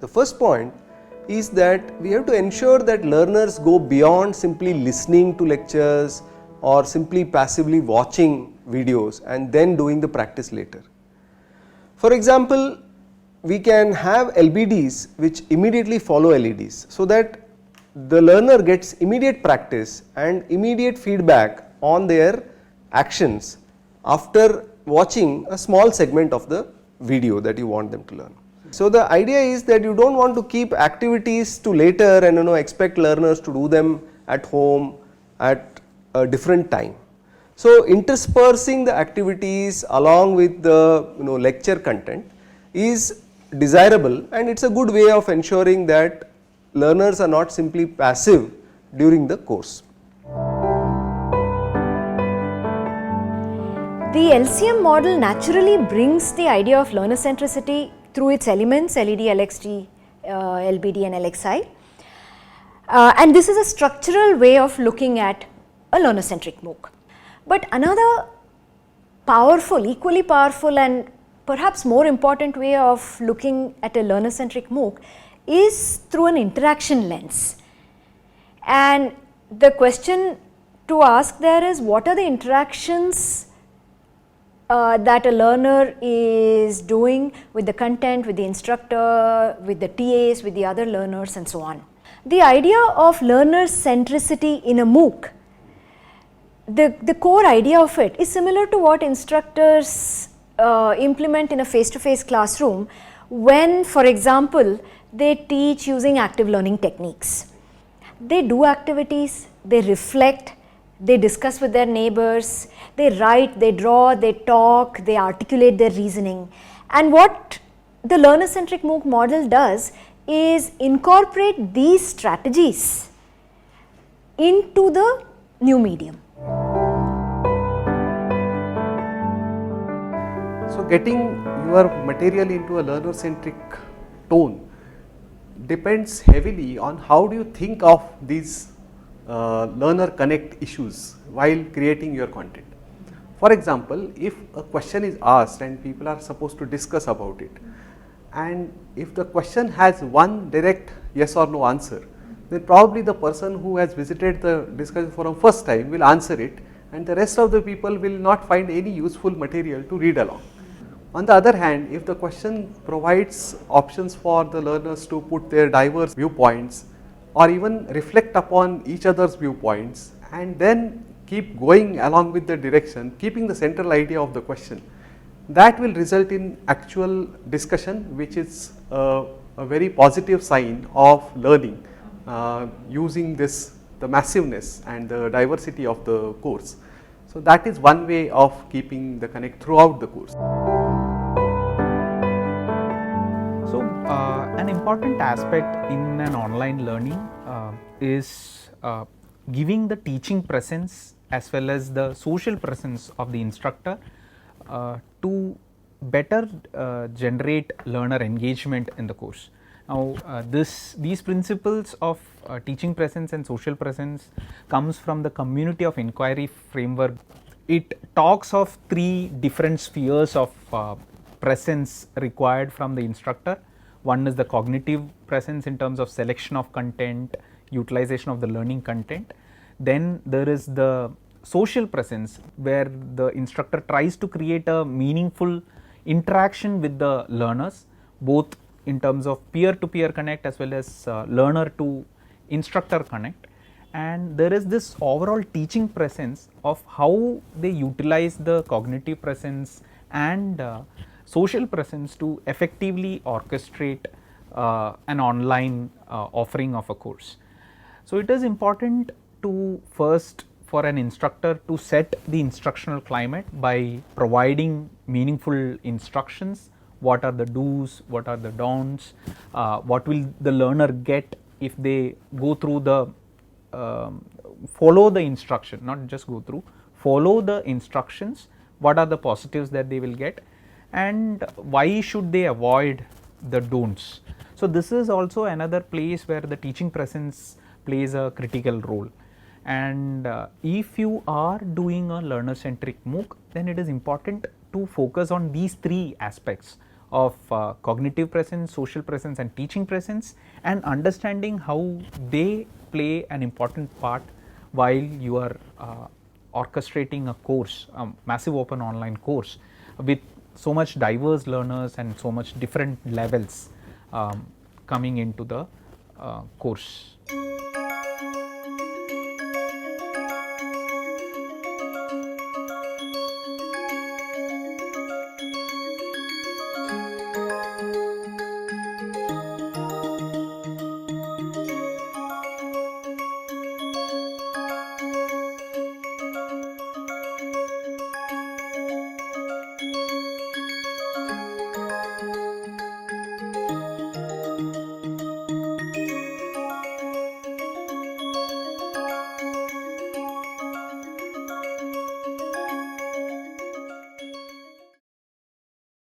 The first point is that we have to ensure that learners go beyond simply listening to lectures or simply passively watching videos and then doing the practice later. For example, we can have LBDs which immediately follow LEDs, so that the learner gets immediate practice and immediate feedback on their actions after watching a small segment of the video that you want them to learn. So the idea is that you don't want to keep activities to later and expect learners to do them at home at a different time. So interspersing the activities along with the lecture content is desirable, and it's a good way of ensuring that learners are not simply passive during the course. The LCM model naturally brings the idea of learner centricity through its elements LED, LXD, LBD and LXI, and this is a structural way of looking at a learner centric MOOC. But another powerful, equally powerful and perhaps more important way of looking at a learner centric MOOC is through an interaction lens. And the question to ask there is, what are the interactions that a learner is doing with the content, with the instructor, with the TAs, with the other learners and so on. The idea of learner centricity in a MOOC, the core idea of it is similar to what instructors implement in a face-to-face classroom when, for example, they teach using active learning techniques. They do activities, they reflect, they discuss with their neighbors, they write, they draw, they talk, they articulate their reasoning. And what the learner-centric MOOC model does is incorporate these strategies into the new medium. So getting your material into a learner-centric tone depends heavily on how do you think of these learner connect issues while creating your content. For example, if a question is asked and people are supposed to discuss about it, and if the question has one direct yes or no answer, then probably the person who has visited the discussion forum first time will answer it, and the rest of the people will not find any useful material to read along. On the other hand, if the question provides options for the learners to put their diverse viewpoints or even reflect upon each other's viewpoints and then keep going along with the direction, keeping the central idea of the question, that will result in actual discussion, which is a very positive sign of learning using the massiveness and the diversity of the course. So that is one way of keeping the connect throughout the course. So an important aspect in an online learning is giving the teaching presence as well as the social presence of the instructor to better generate learner engagement in the course. Now these principles of teaching presence and social presence comes from the community of inquiry framework. It talks of three different spheres of presence required from the instructor. One is the cognitive presence in terms of selection of content, utilization of the learning content. Then there is the social presence where the instructor tries to create a meaningful interaction with the learners, both in terms of peer-to-peer connect as well as learner to instructor connect. And there is this overall teaching presence of how they utilize the cognitive presence and social presence to effectively orchestrate an online offering of a course. So it is important to first for an instructor to set the instructional climate by providing meaningful instructions. What are the do's, what are the don'ts, what will the learner get if they go through the follow the instruction, not just go through, follow the instructions, what are the positives that they will get, and why should they avoid the don'ts. So this is also another place where the teaching presence plays a critical role. And if you are doing a learner centric MOOC, then it is important to focus on these three aspects of cognitive presence, social presence and teaching presence, and understanding how they play an important part while you are orchestrating a course, a massive open online course with so much diverse learners and so much different levels coming into the course.